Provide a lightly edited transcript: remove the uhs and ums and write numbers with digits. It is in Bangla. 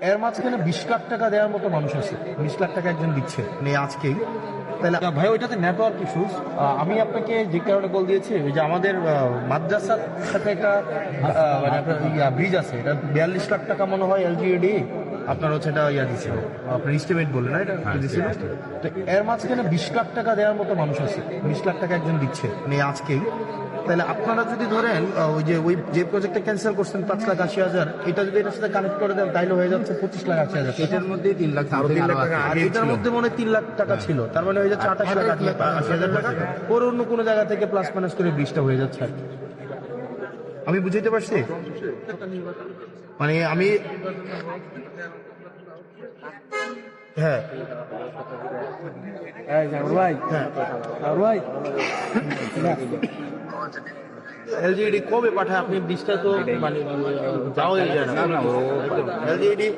এর মাঝখানে 20 লাখ টাকা দেওয়ার মতো মানুষ আছে। 20 লাখ টাকা একজন দিচ্ছে নেই আজকেই। তাহলে ভাই ওইটাতে নেটওয়ার্ক ইস্যুস। আমি আপনাকে যে কারণে কল দিয়েছি, ওই যে আমাদের মাদ্রাসার সাথে একটা মানে আপনার ব্রিজ আছে, এটা 42 লাখ টাকা মনে হয় এলজিইডি আপনার হচ্ছে এটা দিছিল, আপনার এস্টিমেট বলে না এটা দিছিল। তো এর মাঝখানে 20 লাখ টাকা দেওয়ার মতো মানুষ আছে। 20 লাখ টাকা একজন দিচ্ছে নেই আজকেই। তাহলে আপনারা যদি ধরেন ওই যে প্রজেক্টটা ক্যান্সেল করছেন 5,80,000, এটা যদি এটার সাথে কানেক্ট করে দেন তাহলে হয়ে যাচ্ছে 25,80,000। এটার মধ্যে 3 লাখ আর 3 লাখ টাকা, আর এটার মধ্যে মনে হয় 3 লাখ টাকা ছিল, তার মানে হয়ে যাচ্ছে 28,80,000 টাকা। ওর অন্য কোনো জায়গা থেকে প্লাস মাইনাস করে 20টা হয়ে যাচ্ছে আর কি। আমি বুঝাইতে পারছি? মানে আমি হ্যাঁ এলজিডি কবে পাঠায় আপনি? 20টা তো মানে যাওয়াই যায় না এলজিডি।